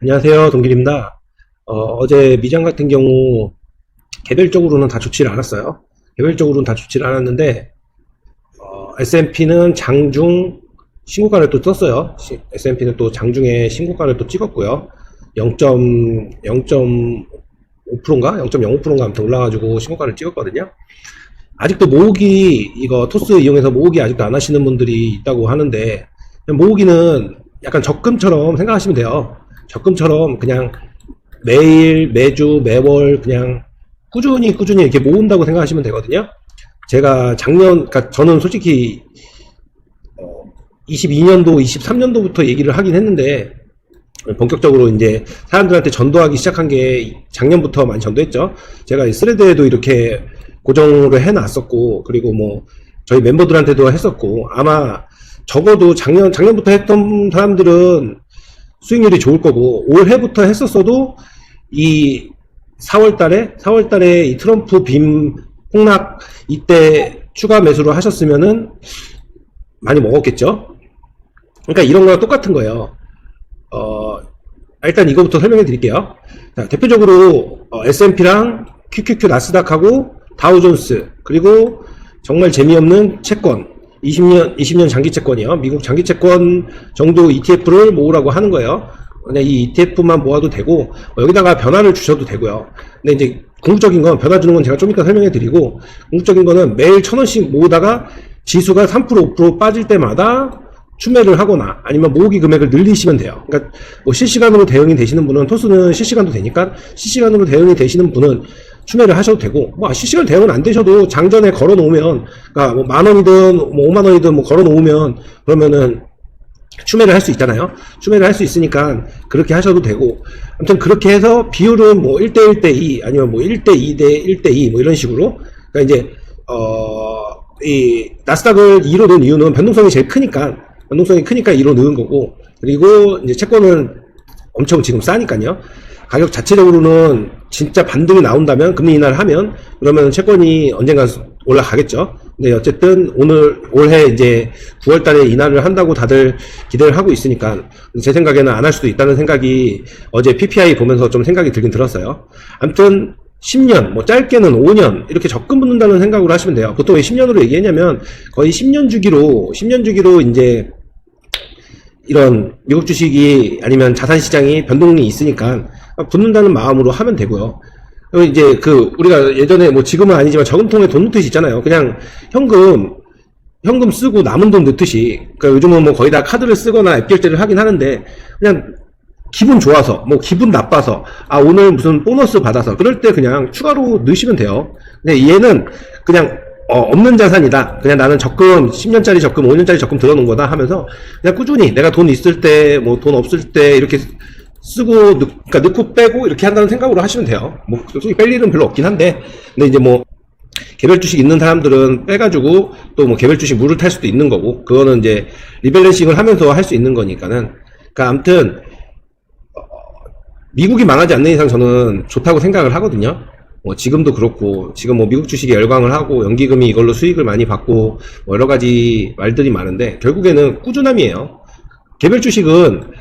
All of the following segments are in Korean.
안녕하세요. 동길입니다. 어제 미장 같은 경우 개별적으로는 다 좋지를 않았어요. 개별적으로는 다 좋지를 않았는데 S&P는 장중 신고가를 또 떴어요. S&P는 또 장중에 신고가를 또 찍었고요. 0.05%인가? 0.05%인가 아무튼 올라가지고 신고가를 찍었거든요. 아직도 모으기, 이거 토스 이용해서 모으기 아직도 안 하시는 분들이 있다고 하는데, 모으기는 약간 적금처럼 생각하시면 돼요. 적금처럼 그냥 매일, 매주, 매월 그냥 꾸준히 이렇게 모은다고 생각하시면 되거든요. 제가 그러니까 저는 솔직히 22년도, 23년도부터 얘기를 하긴 했는데, 본격적으로 이제 사람들한테 전도하기 시작한 게 작년부터 많이 전도했죠. 제가 스레드에도 이렇게 고정으로 해놨었고, 그리고 뭐 저희 멤버들한테도 했었고, 아마 적어도 작년부터 했던 사람들은 수익률이 좋을 거고, 올해부터 했었어도 이 4월달에 이 트럼프 빔 폭락 이때 추가 매수를 하셨으면은 많이 먹었겠죠. 그러니까 이런 거랑 똑같은 거예요. 일단 이거부터 설명해 드릴게요. 자, 대표적으로 S&P랑 QQQ 나스닥하고 다우존스, 그리고 정말 재미없는 채권, 20년 장기 채권이요. 미국 장기 채권 정도 ETF를 모으라고 하는 거예요. 근데 이 ETF만 모아도 되고, 여기다가 변화를 주셔도 되고요. 근데 이제 궁극적인 건, 변화 주는 건 제가 좀 이따 설명해 드리고, 궁극적인 거는 매일 1,000원씩 모으다가 지수가 3% 5% 빠질 때마다 추매를 하거나 아니면 모으기 금액을 늘리시면 돼요. 그러니까 뭐 실시간으로 대응이 되시는 분은, 토스는 실시간도 되니까 실시간으로 대응이 되시는 분은 추매를 하셔도 되고, 뭐 실시간 대응은 안 되셔도 장전에 걸어 놓으면, 그러니까 뭐 10,000원이든 뭐 50,000원이든 뭐 걸어 놓으면 그러면은 추매를 할 수 있잖아요. 추매를 할 수 있으니까 그렇게 하셔도 되고, 아무튼 그렇게 해서 비율은 뭐 1대 1대 2 아니면 뭐 1대 2대 1대 2 뭐 이런 식으로. 그러니까 이제 이 나스닥을 2로 넣은 이유는 변동성이 제일 크니까, 2로 넣은 거고, 그리고 이제 채권은 엄청 지금 싸니까요. 가격 자체적으로는 진짜 반등이 나온다면, 금리 인하를 하면, 그러면 채권이 언젠가 올라가겠죠. 근데 어쨌든 올해 이제 9월 달에 인하를 한다고 다들 기대를 하고 있으니까, 제 생각에는 안 할 수도 있다는 생각이 어제 PPI 보면서 좀 생각이 들긴 들었어요. 아무튼 10년, 뭐 짧게는 5년 이렇게 적금 붙는다는 생각으로 하시면 돼요. 보통 왜 10년으로 얘기했냐면, 거의 10년 주기로 이제 이런 미국 주식이 아니면 자산 시장이 변동이 있으니까 붙는다는 마음으로 하면 되고요. 그리고 이제 우리가 예전에 뭐 지금은 아니지만 저금통에 돈 넣듯이 있잖아요. 그냥 현금 쓰고 남은 돈 넣듯이. 그러니까 요즘은 뭐 거의 다 카드를 쓰거나 앱 결제를 하긴 하는데, 그냥 기분 좋아서, 뭐 기분 나빠서, 오늘 무슨 보너스 받아서, 그럴 때 그냥 추가로 넣으시면 돼요. 근데 얘는 그냥 없는 자산이다. 그냥 나는 적금, 10년짜리 적금, 5년짜리 적금 들어놓은 거다 하면서, 그냥 꾸준히 내가 돈 있을 때, 뭐 돈 없을 때 이렇게 쓰고, 그러니까 넣고 빼고 이렇게 한다는 생각으로 하시면 돼요. 뭐 솔직히 뺄 일은 별로 없긴 한데, 근데 이제 뭐 개별 주식 있는 사람들은 빼가지고 또 뭐 개별 주식 물을 탈 수도 있는 거고, 그거는 이제 리밸런싱을 하면서 할 수 있는 거니까는. 그러니까 아무튼 미국이 망하지 않는 이상 저는 좋다고 생각을 하거든요. 지금도 그렇고, 지금 뭐 미국 주식에 열광을 하고 연기금이 이걸로 수익을 많이 받고 뭐 여러 가지 말들이 많은데, 결국에는 꾸준함이에요. 개별 주식은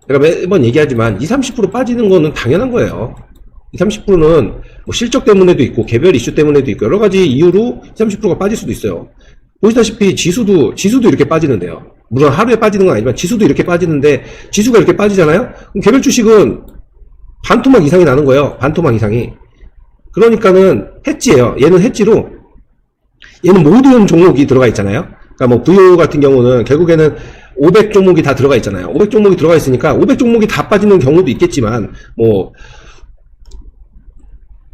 제가 매번 얘기하지만 20-30% 빠지는 거는 당연한 거예요. 20-30%는 뭐 실적 때문에도 있고 개별 이슈 때문에도 있고 여러 가지 이유로 20-30%가 빠질 수도 있어요. 보시다시피 지수도 이렇게 빠지는데요. 물론 하루에 빠지는 건 아니지만 지수도 이렇게 빠지는데, 지수가 이렇게 빠지잖아요? 그럼 개별 주식은 반토막 이상이 나는 거예요. 반토막 이상이. 그러니까는 해지예요. 얘는 해지로, 얘는 모든 종목이 들어가 있잖아요. 그러니까 뭐 VO 같은 경우는 결국에는 500 종목이 다 들어가 있잖아요. 500 종목이 들어가 있으니까 500 종목이 다 빠지는 경우도 있겠지만, 뭐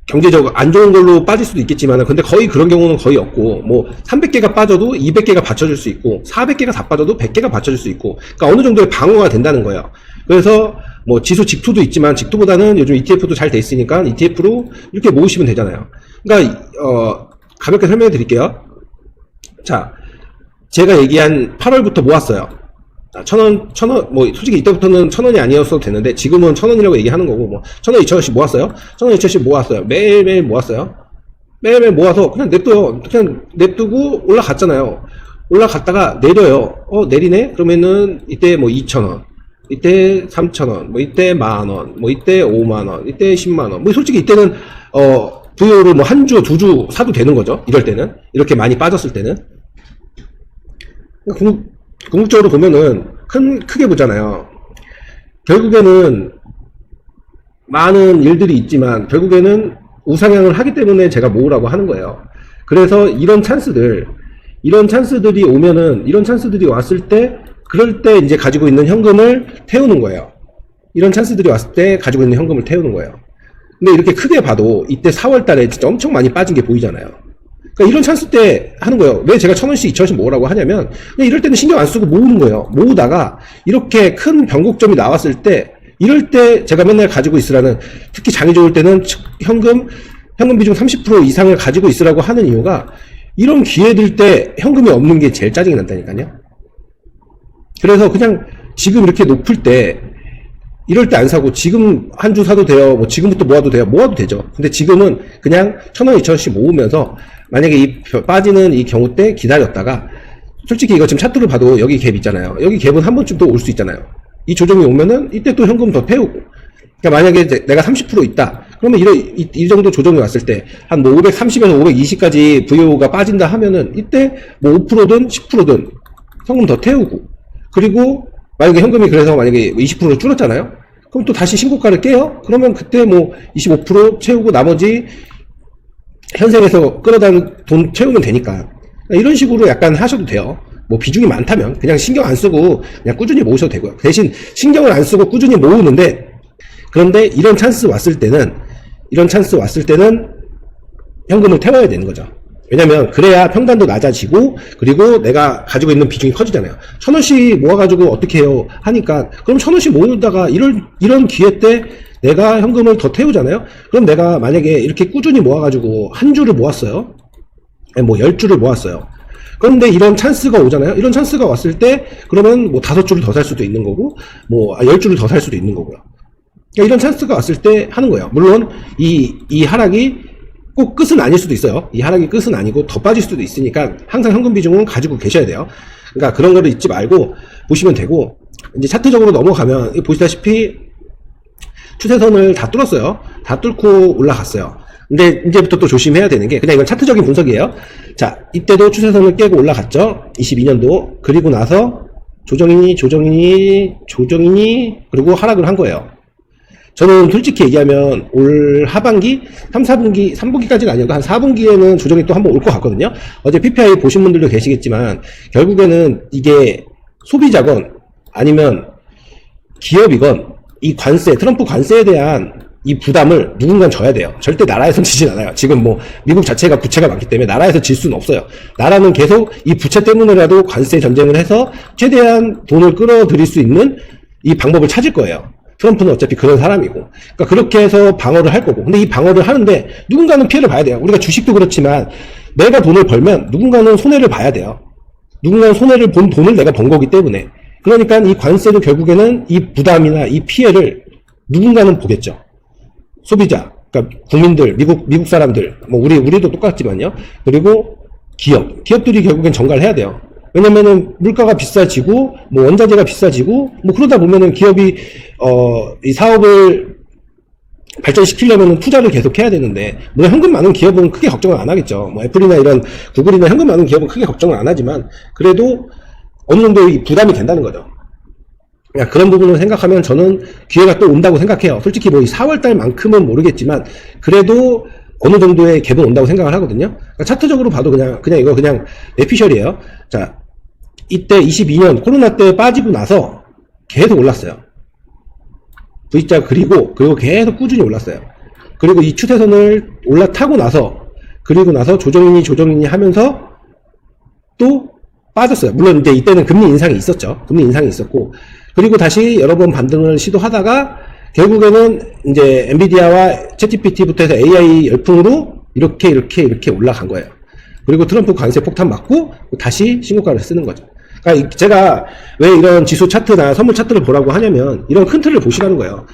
경제적으로 안 좋은 걸로 빠질 수도 있겠지만, 근데 거의 그런 경우는 거의 없고, 뭐 300개가 빠져도 200개가 받쳐줄 수 있고, 400개가 다 빠져도 100개가 받쳐줄 수 있고, 그러니까 어느 정도의 방어가 된다는 거예요. 그래서 뭐 지수 직투도 있지만, 직투보다는 요즘 ETF도 잘 돼 있으니까 ETF로 이렇게 모으시면 되잖아요. 그러니까 가볍게 설명해 드릴게요. 자, 제가 얘기한 8월부터 모았어요. 1,000원, 뭐 솔직히 이때부터는 1,000원이 아니었어도 되는데, 지금은 1,000원이라고 얘기하는 거고, 뭐 1,000원, 2,000원씩 모았어요. 1,000원, 2,000원씩 모았어요. 매일매일 모았어요. 매일매일 모아서 그냥 냅둬요. 그냥 냅두고 올라갔잖아요. 올라갔다가 내려요. 내리네? 그러면은 이때 뭐 2,000원, 이때 3,000원, 뭐 이때 10,000원, 뭐 이때 50,000원, 이때 10만원. 뭐 솔직히 이때는 VO를 뭐 한 주, 두 주 사도 되는 거죠. 이럴 때는. 이렇게 많이 빠졌을 때는. 궁극적으로 보면은 크게 보잖아요. 결국에는 많은 일들이 있지만 결국에는 우상향을 하기 때문에 제가 모으라고 하는 거예요. 그래서 이런 찬스들이 오면은, 이런 찬스들이 왔을 때, 그럴 때 이제 가지고 있는 현금을 태우는 거예요. 이런 찬스들이 왔을 때 가지고 있는 현금을 태우는 거예요. 근데 이렇게 크게 봐도 이때 4월 달에 진짜 엄청 많이 빠진 게 보이잖아요. 그러니까 이런 찬스 때 하는 거예요. 왜 제가 1,000원씩, 2,000원씩 모으라고 하냐면, 그냥 이럴 때는 신경 안 쓰고 모으는 거예요. 모으다가 이렇게 큰 변곡점이 나왔을 때, 이럴 때 제가 맨날 가지고 있으라는, 특히 장이 좋을 때는 현금 비중 30% 이상을 가지고 있으라고 하는 이유가, 이런 기회들 때 현금이 없는 게 제일 짜증이 난다니까요. 그래서 그냥 지금 이렇게 높을 때, 이럴 때 안 사고 지금 한 주 사도 돼요. 뭐 지금부터 모아도 돼요. 모아도 되죠. 근데 지금은 그냥 1,000원, 2,000원씩 모으면서 만약에 이 빠지는 이 경우 때 기다렸다가, 솔직히 이거 지금 차트를 봐도 여기 갭 있잖아요. 여기 갭은 한 번쯤 또 올 수 있잖아요. 이 조정이 오면은 이때 또 현금 더 태우고. 그러니까 만약에 내가 30% 있다. 그러면 이 정도 조정이 왔을 때 한 뭐 530에서 520까지 VO가 빠진다 하면은 이때 뭐 5%든 10%든 현금 더 태우고. 그리고 만약에 현금이 그래서 만약에 20% 줄었잖아요. 그럼 또 다시 신고가를 깨요. 그러면 그때 뭐 25% 채우고 나머지 현생에서 끌어다는 돈 채우면 되니까. 이런 식으로 약간 하셔도 돼요. 뭐 비중이 많다면 그냥 신경 안 쓰고 그냥 꾸준히 모으셔도 되고요. 대신 신경을 안 쓰고 꾸준히 모으는데, 그런데 이런 찬스 왔을 때는 현금을 태워야 되는 거죠. 왜냐면 그래야 평단도 낮아지고, 그리고 내가 가지고 있는 비중이 커지잖아요. 1,000원씩 모아가지고 어떻게 해요 하니까, 그럼 1,000원씩 모으다가 이런 기회 때 내가 현금을 더 태우잖아요. 그럼 내가 만약에 이렇게 꾸준히 모아가지고 한 주를 모았어요. 뭐 10주를 모았어요. 그런데 이런 찬스가 오잖아요. 이런 찬스가 왔을 때 그러면 뭐 5주를 더 살 수도 있는 거고, 뭐 10주를 더 살 수도 있는 거고요. 그러니까 이런 찬스가 왔을 때 하는 거예요. 물론 이 하락이 꼭 끝은 아닐 수도 있어요. 이 하락이 끝은 아니고 더 빠질 수도 있으니까 항상 현금 비중은 가지고 계셔야 돼요. 그러니까 그런 거를 잊지 말고 보시면 되고, 이제 차트적으로 넘어가면 보시다시피 추세선을 다 뚫었어요. 다 뚫고 올라갔어요. 근데 이제부터 또 조심해야 되는 게, 그냥 이건 차트적인 분석이에요. 자, 이때도 추세선을 깨고 올라갔죠. 22년도. 그리고 나서 조정이니 그리고 하락을 한 거예요. 저는 솔직히 얘기하면 올 하반기, 3분기까지는 아니어도 한 4분기에는 조정이 또 한번 올 것 같거든요. 어제 PPI 보신 분들도 계시겠지만, 결국에는 이게 소비자건 아니면 기업이건 이 관세, 트럼프 관세에 대한 이 부담을 누군가 져야 돼요. 절대 나라에선 지진 않아요. 지금 뭐 미국 자체가 부채가 많기 때문에 나라에서 질 수는 없어요. 나라는 계속 이 부채 때문에라도 관세 전쟁을 해서 최대한 돈을 끌어들일 수 있는 이 방법을 찾을 거예요. 트럼프는 어차피 그런 사람이고. 그러니까 그렇게 해서 방어를 할 거고. 근데 이 방어를 하는데 누군가는 피해를 봐야 돼요. 우리가 주식도 그렇지만 내가 돈을 벌면 누군가는 손해를 봐야 돼요. 누군가는 손해를 본 돈을 내가 번 거기 때문에. 그러니까 이 관세도 결국에는 이 부담이나 이 피해를 누군가는 보겠죠. 소비자, 그러니까 국민들, 미국 사람들, 뭐 우리도 똑같지만요. 그리고 기업들이 결국엔 전가를 해야 돼요. 왜냐면은 물가가 비싸지고, 뭐 원자재가 비싸지고, 뭐 그러다 보면은 기업이 이 사업을 발전시키려면은 투자를 계속 해야 되는데, 물론 현금 많은 기업은 크게 걱정을 안 하겠죠. 뭐 애플이나 이런 구글이나 현금 많은 기업은 크게 걱정을 안 하지만, 그래도 어느 정도 부담이 된다는 거죠. 그러니까 그런 부분을 생각하면 저는 기회가 또 온다고 생각해요. 솔직히 뭐 4월달만큼은 모르겠지만, 그래도 어느 정도의 갭은 온다고 생각을 하거든요. 그러니까 차트적으로 봐도 그냥 이거 그냥 내피셜이에요. 자, 이때 22년 코로나 때 빠지고 나서 계속 올랐어요. V자 그리고 계속 꾸준히 올랐어요. 그리고 이 추세선을 올라타고 나서, 그리고 나서 조정이니 하면서 또 빠졌어요. 물론 이제 이때는 금리 인상이 있었죠. 금리 인상이 있었고, 그리고 다시 여러 번 반등을 시도하다가 결국에는 이제 엔비디아와 챗GPT부터 해서 AI 열풍으로 이렇게 올라간 거예요. 그리고 트럼프 관세 폭탄 맞고 다시 신고가를 쓰는 거죠. 그러니까 제가 왜 이런 지수 차트나 선물 차트를 보라고 하냐면, 이런 큰 틀을 보시라는 거예요.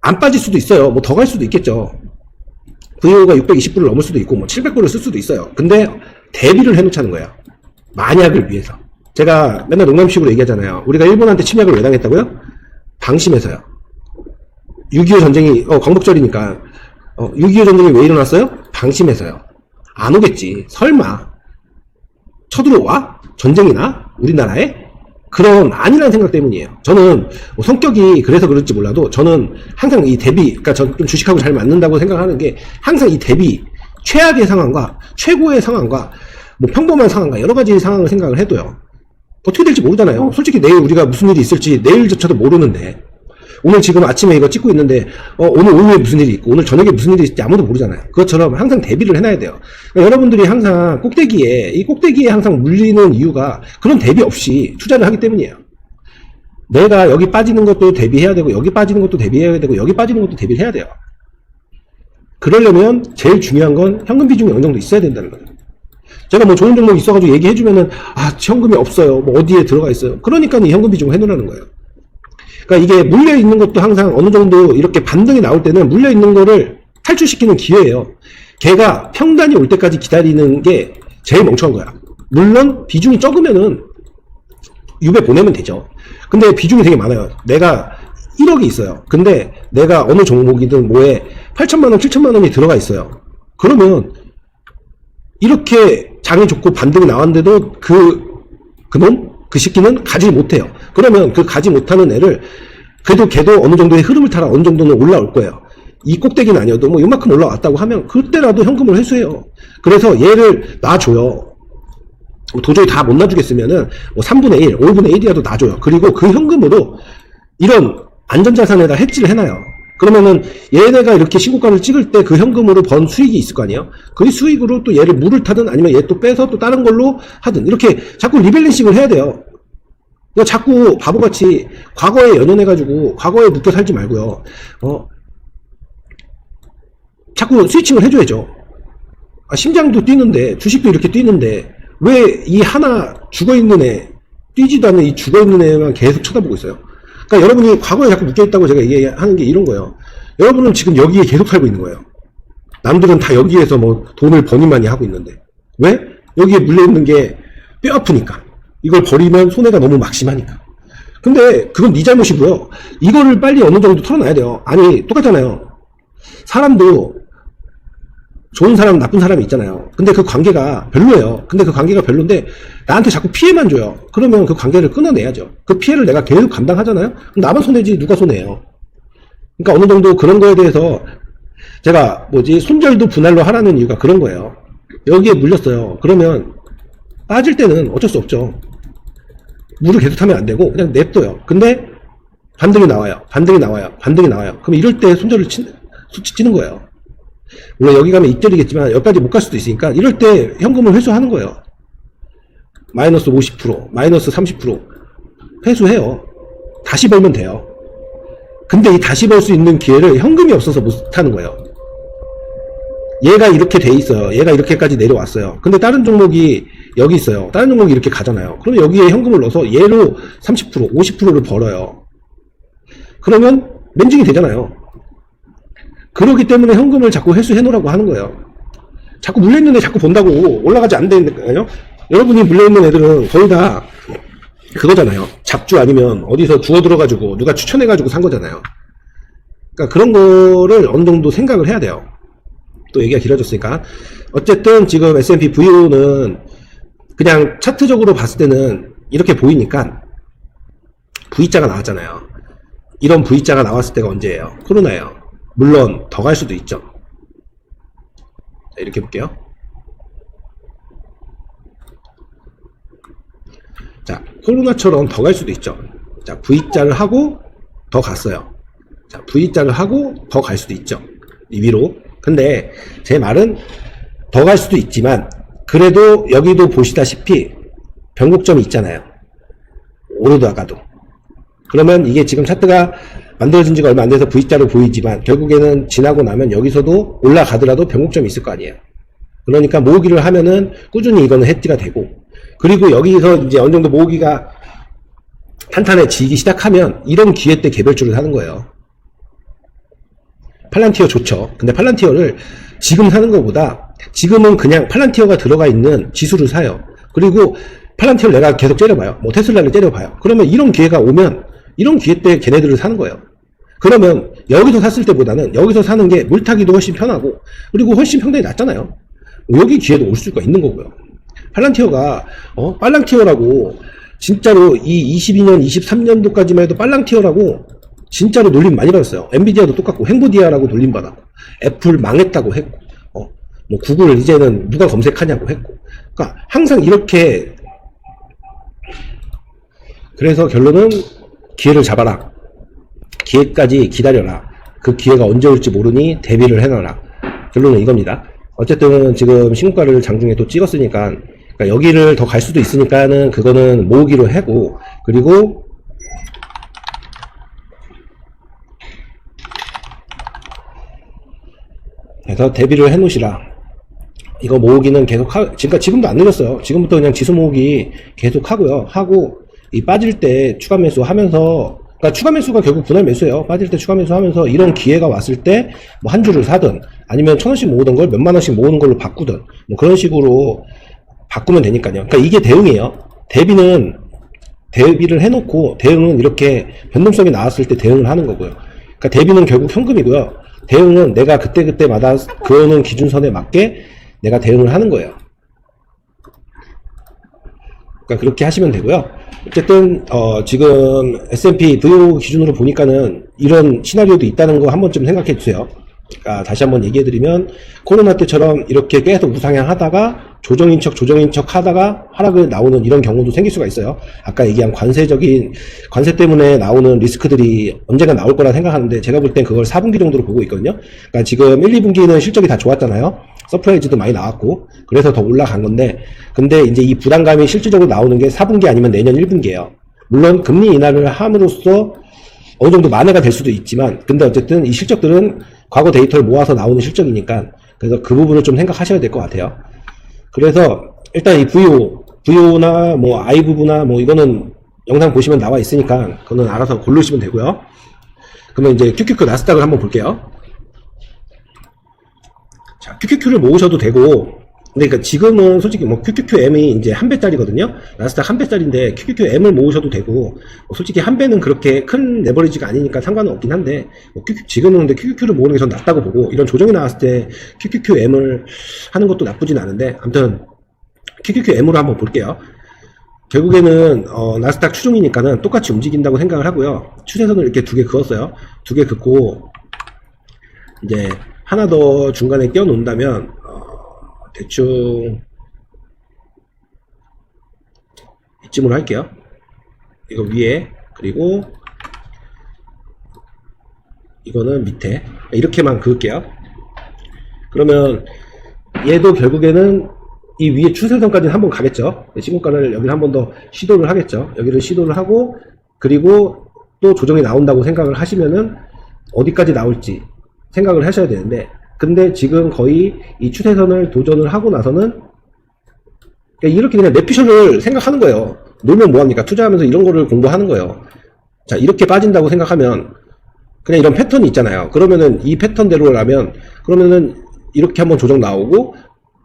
안 빠질 수도 있어요. 뭐 더 갈 수도 있겠죠. VO가 620불을 넘을 수도 있고, 뭐 700불을 쓸 수도 있어요. 근데 대비를 해놓자는 거예요. 만약을 위해서. 제가 맨날 농담식으로 얘기하잖아요. 우리가 일본한테 침략을 왜 당했다고요? 방심해서요. 6.25 전쟁이 광복절이니까 6.25 전쟁이 왜 일어났어요? 방심해서요. 안 오겠지. 설마 쳐들어와? 전쟁이나? 우리나라에? 그런 아니라는 생각 때문이에요. 저는 뭐 성격이 그래서 그럴지 몰라도 저는 항상 이 대비, 그러니까 전 좀 주식하고 잘 맞는다고 생각하는 게 항상 이 대비 최악의 상황과 최고의 상황과 뭐 평범한 상황과 여러 가지 상황을 생각을 해도요. 어떻게 될지 모르잖아요. 솔직히 내일 우리가 무슨 일이 있을지 내일조차도 모르는데 오늘 지금 아침에 이거 찍고 있는데 오늘 오후에 무슨 일이 있고 오늘 저녁에 무슨 일이 있을지 아무도 모르잖아요. 그것처럼 항상 대비를 해놔야 돼요. 그러니까 여러분들이 항상 이 꼭대기에 항상 물리는 이유가 그런 대비 없이 투자를 하기 때문이에요. 내가 여기 빠지는 것도 대비해야 되고 여기 빠지는 것도 대비해야 되고 여기 빠지는 것도 대비를 해야 돼요. 그러려면 제일 중요한 건 현금 비중이 어느 정도 있어야 된다는 거예요. 제가 뭐 좋은 종목 있어가지고 얘기해주면은 현금이 없어요. 뭐 어디에 들어가 있어요. 그러니까 이 현금 비중을 해놓으라는 거예요. 그러니까 이게 물려있는 것도 항상 어느 정도 이렇게 반등이 나올 때는 물려있는 거를 탈출시키는 기회예요. 걔가 평단이 올 때까지 기다리는 게 제일 멍청한 거야. 물론 비중이 적으면은 유배 보내면 되죠. 근데 비중이 되게 많아요. 내가 1억이 있어요. 근데 내가 어느 종목이든 뭐에 8천만원, 7천만원이 들어가 있어요. 그러면 이렇게 장이 좋고 반등이 나왔는데도 그 새끼는 가지 못해요. 그러면 그 가지 못하는 애를 그래도 걔도 어느 정도의 흐름을 타라 어느 정도는 올라올 거예요. 이 꼭대기는 아니어도 뭐 요만큼 올라왔다고 하면 그때라도 현금을 회수해요. 그래서 얘를 놔줘요. 도저히 다 못 놔주겠으면은 뭐 3분의 1, 5분의 1이라도 놔줘요. 그리고 그 현금으로 이런 안전자산에다 해지를 해놔요. 그러면은 얘네가 이렇게 신고가를 찍을 때 그 현금으로 번 수익이 있을 거 아니에요? 그 수익으로 또 얘를 물을 타든 아니면 얘 또 빼서 또 다른 걸로 하든 이렇게 자꾸 리밸런싱을 해야 돼요. 자꾸 바보같이 과거에 연연해가지고 과거에 묶여 살지 말고요. 자꾸 스위칭을 해줘야죠. 심장도 뛰는데 주식도 이렇게 뛰는데 왜 이 하나 죽어있는 애 뛰지도 않는 이 죽어있는 애만 계속 쳐다보고 있어요. 그러니까 여러분이 과거에 자꾸 묶여있다고 제가 얘기하는 게 이런 거예요. 여러분은 지금 여기에 계속 살고 있는 거예요. 남들은 다 여기에서 뭐 돈을 버니마니 하고 있는데 왜? 여기에 물려있는 게 뼈 아프니까. 이걸 버리면 손해가 너무 막심하니까. 근데 그건 네 잘못이고요. 이거를 빨리 어느 정도 털어놔야 돼요. 아니 똑같잖아요. 사람도 좋은 사람 나쁜 사람이 있잖아요. 근데 그 관계가 별로예요. 근데 그 관계가 별론데 나한테 자꾸 피해만 줘요. 그러면 그 관계를 끊어내야죠. 그 피해를 내가 계속 감당하잖아요. 그럼 나만 손해지 누가 손해요. 그러니까 어느 정도 그런 거에 대해서 제가 손절도 분할로 하라는 이유가 그런 거예요. 여기에 물렸어요. 그러면 빠질 때는 어쩔 수 없죠. 물을 계속 타면 안 되고 그냥 냅둬요. 근데 반등이 나와요. 그럼 이럴 때 손절을 치는 거예요. 물론 여기 가면 입절이겠지만 여기까지 못 갈 수도 있으니까 이럴 때 현금을 회수하는 거예요. 마이너스 50%, 마이너스 30% 회수해요. 다시 벌면 돼요. 근데 이 다시 벌 수 있는 기회를 현금이 없어서 못 하는 거예요. 얘가 이렇게 돼 있어요. 얘가 이렇게까지 내려왔어요. 근데 다른 종목이 여기 있어요. 다른 종목이 이렇게 가잖아요. 그러면 여기에 현금을 넣어서 얘로 30%, 50%를 벌어요. 그러면 맨징이 되잖아요. 그렇기 때문에 현금을 자꾸 회수해 놓으라고 하는 거예요. 자꾸 물려있는 애 자꾸 본다고 올라가지 안 되는데요. 여러분이 물려있는 애들은 거의 다 그거잖아요. 잡주 아니면 어디서 주워 들어가지고 누가 추천해가지고 산 거잖아요. 그러니까 그런 거를 어느 정도 생각을 해야 돼요. 또 얘기가 길어졌으니까. 어쨌든 지금 S&P VO는 그냥 차트적으로 봤을 때는 이렇게 보이니까 V자가 나왔잖아요. 이런 V자가 나왔을 때가 언제예요? 코로나예요. 물론 더 갈 수도 있죠. 자, 이렇게 볼게요. 자, 코로나처럼 더 갈 수도 있죠. 자, V자를 하고 더 갔어요. 자, V자를 하고 더 갈 수도 있죠. 이 위로. 근데 제 말은 더 갈 수도 있지만 그래도 여기도 보시다시피 변곡점이 있잖아요. 오르다가도. 그러면 이게 지금 차트가 만들어진 지가 얼마 안 돼서 V자로 보이지만 결국에는 지나고 나면 여기서도 올라가더라도 변곡점이 있을 거 아니에요. 그러니까 모으기를 하면은 꾸준히 이거는 해지가 되고, 그리고 여기서 이제 어느 정도 모으기가 탄탄해지기 시작하면 이런 기회 때 개별주를 하는 거예요. 팔란티어 좋죠. 근데 팔란티어를 지금 사는 것보다 지금은 그냥 팔란티어가 들어가 있는 지수를 사요. 그리고 팔란티어를 내가 계속 째려봐요. 뭐 테슬라를 째려봐요. 그러면 이런 기회가 오면 이런 기회 때 걔네들을 사는 거예요. 그러면 여기서 샀을 때보다는 여기서 사는 게 물타기도 훨씬 편하고 그리고 훨씬 평단이 낮잖아요. 여기 기회도 올 수가 있는 거고요. 팔랑티어가 빨랑티어라고 진짜로 이 22년 23년도까지만 해도 빨랑티어라고 진짜로 놀림 많이 받았어요. 엔비디아도 똑같고 행보디아라고 놀림 받았고 애플 망했다고 했고 뭐 구글 이제는 누가 검색하냐고 했고 그러니까 항상 이렇게. 그래서 결론은 기회를 잡아라. 기회까지 기다려라. 그 기회가 언제 올지 모르니 대비를 해놔라. 결론은 이겁니다. 어쨌든 지금 신고가를 장중에 또 찍었으니까 그러니까 여기를 더 갈 수도 있으니까는 그거는 모으기로 하고 그리고 그래서 대비를 해 놓으시라. 이거 모으기는 계속 지금도 안 늘렸어요. 지금부터 그냥 지수 모으기 계속 하고요. 하고 이 빠질 때 추가 매수 하면서 그러니까 추가 매수가 결국 분할 매수예요. 빠질 때 추가 매수 하면서 이런 기회가 왔을 때 뭐 한 주를 사든 아니면 1,000원씩 모으던 걸 몇만 원씩 모으는 걸로 바꾸든 뭐 그런 식으로 바꾸면 되니까요. 그러니까 이게 대응이에요. 대비를 해놓고 대응은 이렇게 변동성이 나왔을 때 대응을 하는 거고요. 그러니까 대비는 결국 현금이고요. 대응은 내가 그때마다 그어놓은 기준선에 맞게 내가 대응을 하는 거예요. 그러니까 그렇게 하시면 되고요. 어쨌든 지금 S&P VO 기준으로 보니까는 이런 시나리오도 있다는 거 한 번쯤 생각해 주세요. 그러니까 다시 한번 얘기해 드리면 코로나 때처럼 이렇게 계속 우상향 하다가 조정인 척 하다가 하락을 나오는 이런 경우도 생길 수가 있어요. 아까 얘기한 관세 때문에 나오는 리스크들이 언젠가 나올 거라 생각하는데 제가 볼 땐 그걸 4분기 정도로 보고 있거든요. 그러니까 지금 1, 2분기는 실적이 다 좋았잖아요. 서프라이즈도 많이 나왔고 그래서 더 올라간 건데 근데 이제 이 부담감이 실질적으로 나오는 게 4분기 아니면 내년 1분기예요. 물론 금리 인하를 함으로써 어느 정도 만회가 될 수도 있지만 근데 어쨌든 이 실적들은 과거 데이터를 모아서 나오는 실적이니까 그래서 그 부분을 좀 생각하셔야 될 것 같아요. 그래서 일단 이 VO나 뭐 i부부나 뭐 이거는 영상 보시면 나와 있으니까 그거는 알아서 고르시면 되고요. 그러면 이제 QQQ 나스닥을 한번 볼게요. 자, QQQ를 모으셔도 되고 근데 그러니까 지금은 솔직히 뭐 QQQM이 이제 1배짜리거든요. 나스닥 1배짜리인데 QQQM을 모으셔도 되고 뭐 솔직히 1배는 그렇게 큰 레버리지가 아니니까 상관은 없긴 한데 뭐 지금은 근데 QQQ를 모으는 게 전 낫다고 보고 이런 조정이 나왔을 때 QQQM을 하는 것도 나쁘진 않은데 아무튼 QQQM으로 한번 볼게요. 결국에는 나스닥 추종이니까는 똑같이 움직인다고 생각을 하고요. 추세선을 이렇게 2개 그었어요. 2개 긋고 이제 하나 더 중간에 끼워 놓는다면 대충 이쯤으로 할게요. 이거 위에 그리고 이거는 밑에 이렇게만 그을게요. 그러면 얘도 결국에는 이 위에 추세선까지는 한번 가겠죠. 신고가를 여기를 한 번 더 시도를 하겠죠. 여기를 시도를 하고 그리고 또 조정이 나온다고 생각을 하시면은 어디까지 나올지 생각을 하셔야 되는데 근데 지금 거의 이 추세선을 도전을 하고 나서는 이렇게 그냥 내피셜을 생각하는 거예요. 놀면 뭐합니까? 투자하면서 이런 거를 공부하는 거예요. 자, 이렇게 빠진다고 생각하면 그냥 이런 패턴이 있잖아요. 그러면은 이 패턴대로라면 그러면은 이렇게 한번 조정 나오고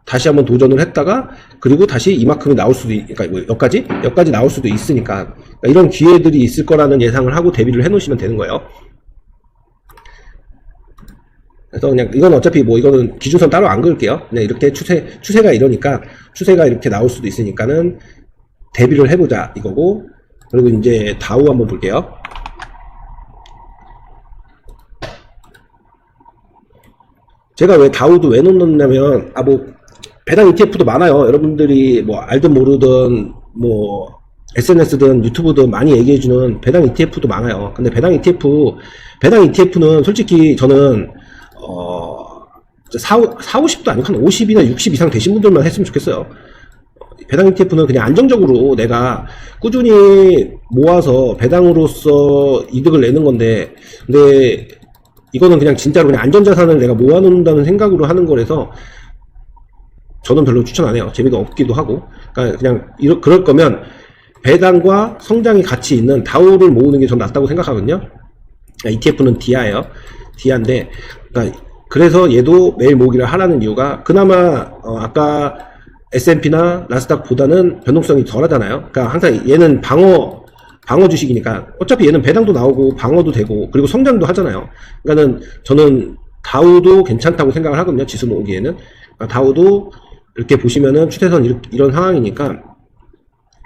다시 한번 도전을 했다가 그리고 다시 이만큼이 나올 수도 그러니까 뭐 여기까지 나올 수도 있으니까 그러니까 이런 기회들이 있을 거라는 예상을 하고 대비를 해 놓으시면 되는 거예요. 그래서 그냥 이건 어차피 뭐 이거는 기준선 따로 안 그을게요. 그냥 이렇게 추세가 이러니까 추세가 이렇게 나올 수도 있으니까는 대비를 해보자 이거고 그리고 이제 다우 한번 볼게요. 제가 왜 다우도 왜 놓느냐면 뭐 배당 ETF도 많아요. 여러분들이 뭐 알든 모르든 뭐 SNS든 유튜브든 많이 얘기해주는 배당 ETF도 많아요. 근데 배당 ETF는 솔직히 저는 50도 아니고 한 50이나 60 이상 되신 분들만 했으면 좋겠어요. 배당 ETF는 그냥 안정적으로 내가 꾸준히 모아서 배당으로서 이득을 내는 건데 근데 이거는 그냥 진짜로 그냥 안전자산을 내가 모아놓는다는 생각으로 하는 거라서 저는 별로 추천 안 해요. 재미가 없기도 하고 그러니까 그냥 그럴 거면 배당과 성장이 같이 있는 다우를 모으는 게 전 낫다고 생각하거든요. ETF는 디아예요. 디아인데 그러니까 그래서 얘도 매일 모으기를 하라는 이유가 그나마 아까 S&P나 나스닥보다는 변동성이 덜 하잖아요. 그러니까 항상 얘는 방어 방어 주식이니까 어차피 얘는 배당도 나오고 방어도 되고 그리고 성장도 하잖아요. 그러니까는 저는 다우도 괜찮다고 생각을 하거든요. 지수 모으기에는. 그러니까 다우도 이렇게 보시면은 추세선 이런 상황이니까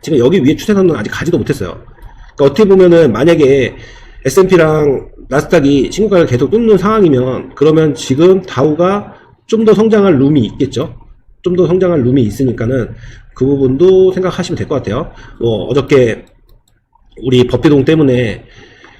지금 여기 위에 추세선은 아직 가지도 못했어요. 그러니까 어떻게 보면은 만약에 S&P랑 나스닥이 신고가를 계속 뚫는 상황이면 그러면 지금 다우가 좀 더 성장할 룸이 있겠죠. 좀 더 성장할 룸이 있으니까는 그 부분도 생각하시면 될 것 같아요. 뭐 어저께 우리 법대동 때문에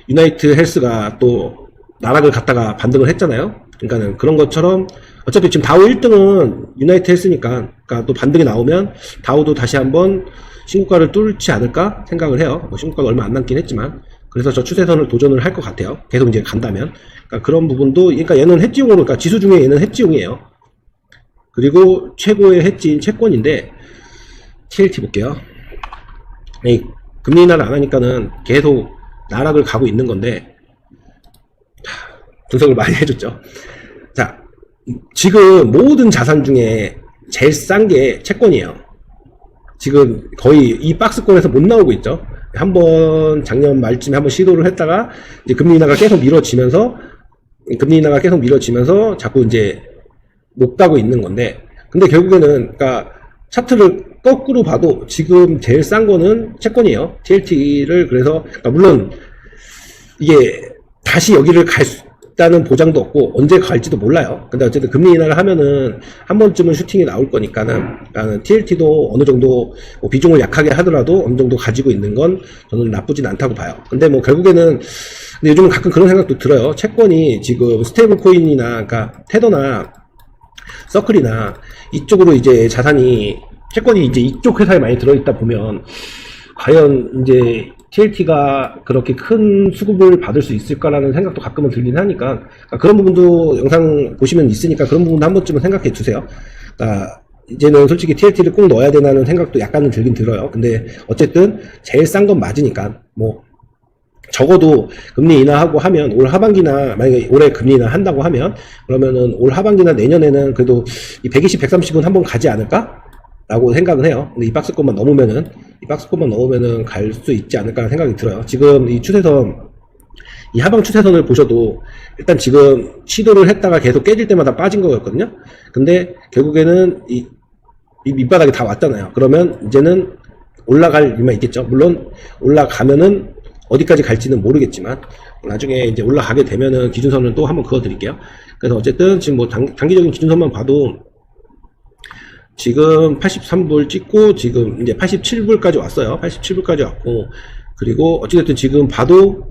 유나이트 헬스가 또 나락을 갔다가 반등을 했잖아요. 그러니까는 그런 것처럼 어차피 지금 다우 1등은 유나이트 헬스니까 그러니까 또 반등이 나오면 다우도 다시 한번 신고가를 뚫지 않을까 생각을 해요. 뭐 신고가가 얼마 안 남긴 했지만 그래서 저 추세선을 도전을 할 것 같아요. 계속 이제 간다면. 그러니까 그런 부분도 그러니까 얘는 해지용으로 그러니까 지수 중에 얘는 해지용이에요. 그리고 최고의 해지인 채권인데 TLT 볼게요. 금리 인하를 안 하니까는 계속 나락을 가고 있는 건데 분석을 많이 해줬죠. 자, 지금 모든 자산 중에 제일 싼 게 채권이에요. 지금 거의 이 박스권에서 못 나오고 있죠. 한번 작년 말쯤에 한번 시도를 했다가 이제 금리 인하가 계속 미뤄지면서 자꾸 이제 못 가고 있는 건데 근데 결국에는 그러니까 차트를 거꾸로 봐도 지금 제일 싼 거는 채권이에요. TLT를 그래서 그러니까 물론 이게 다시 여기를 갈 수 있다는 보장도 없고 언제 갈지도 몰라요. 근데 어쨌든 금리 인하를 하면은 한 번쯤은 슈팅이 나올 거니까는 TLT도 어느 정도 뭐 비중을 약하게 하더라도 어느 정도 가지고 있는 건 저는 나쁘진 않다고 봐요. 근데 뭐 결국에는 근데 요즘은 가끔 그런 생각도 들어요. 채권이 지금 스테이블 코인이나 그러니까 테더나 서클이나 이쪽으로 이제 자산이 채권이 이제 이쪽 회사에 많이 들어있다 보면 과연 이제 TLT가 그렇게 큰 수급을 받을 수 있을까라는 생각도 가끔은 들긴 하니까 그러니까 그런 부분도 영상 보시면 있으니까 그런 부분도 한 번쯤은 생각해 주세요. 그러니까 이제는 솔직히 TLT를 꼭 넣어야 되나는 생각도 약간은 들긴 들어요. 근데 어쨌든 제일 싼 건 맞으니까 뭐 적어도 금리 인하하고 하면 올 하반기나 만약에 올해 금리 인하 한다고 하면 그러면은 올 하반기나 내년에는 그래도 이 120, 130은 한번 가지 않을까? 라고 생각을 해요. 근데 이 박스권만 넘으면은 갈 수 있지 않을까 생각이 들어요. 지금 이 추세선, 이 하방 추세선을 보셔도 일단 지금 시도를 했다가 계속 깨질 때마다 빠진 거였거든요. 근데 결국에는 이 밑바닥이 다 왔잖아요. 그러면 이제는 올라갈 일만 있겠죠. 물론 올라가면은 어디까지 갈지는 모르겠지만 나중에 이제 올라가게 되면은 기준선을 또 한번 그어 드릴게요. 그래서 어쨌든 지금 뭐 단기적인 기준선만 봐도 지금 83불 찍고 지금 이제 87불까지 왔어요. 87불까지 왔고 그리고 어찌됐든 지금 봐도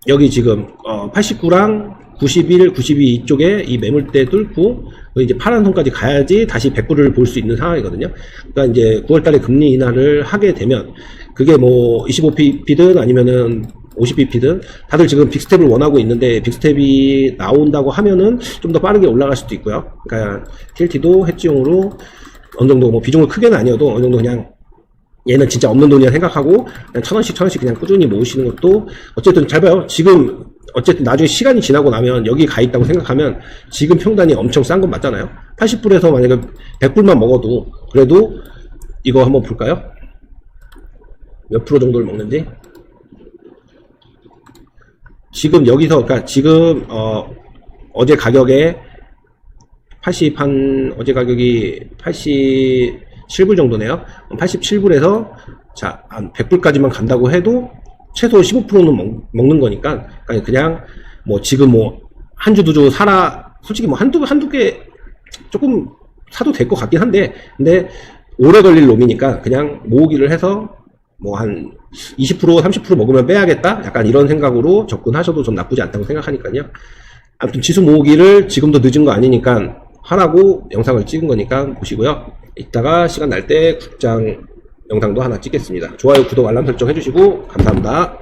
여기 지금 89랑 91, 92 이쪽에 이 매물대 뚫고 이제 파란 선까지 가야지 다시 100불을 볼 수 있는 상황이거든요. 그러니까 이제 9월달에 금리 인하를 하게 되면 그게 뭐 25pp든 아니면은 50bp든 다들 지금 빅스텝을 원하고 있는데 빅스텝이 나온다고 하면은 좀 더 빠르게 올라갈 수도 있고요. 그러니까 TLT도 해지용으로 어느 정도 뭐 비중을 크게는 아니어도 어느 정도 그냥 얘는 진짜 없는 돈이라 생각하고 그냥 1000원씩 그냥 꾸준히 모으시는 것도 어쨌든 잘 봐요. 지금 어쨌든 나중에 시간이 지나고 나면 여기 가 있다고 생각하면 지금 평단이 엄청 싼 건 맞잖아요. 80불에서 만약에 100불만 먹어도 그래도 이거 한번 볼까요? 몇 프로 정도를 먹는지. 지금 여기서 그러니까 지금 어제 가격에 어제 가격이 87불 정도네요. 87불에서 자, 한 100불까지만 간다고 해도 최소 15%는 먹는 거니까 그냥 뭐 지금 뭐 한 주 두 주 사라 솔직히 뭐 한두 개 조금 사도 될 것 같긴 한데 근데 오래 걸릴 놈이니까 그냥 모으기를 해서 뭐 한 20%, 30% 먹으면 빼야겠다? 약간 이런 생각으로 접근하셔도 좀 나쁘지 않다고 생각하니까요. 아무튼 지수 모으기를 지금도 늦은 거 아니니까 하라고 영상을 찍은 거니까 보시고요. 이따가 시간 날 때 국장 영상도 하나 찍겠습니다. 좋아요, 구독, 알람 설정 해주시고 감사합니다.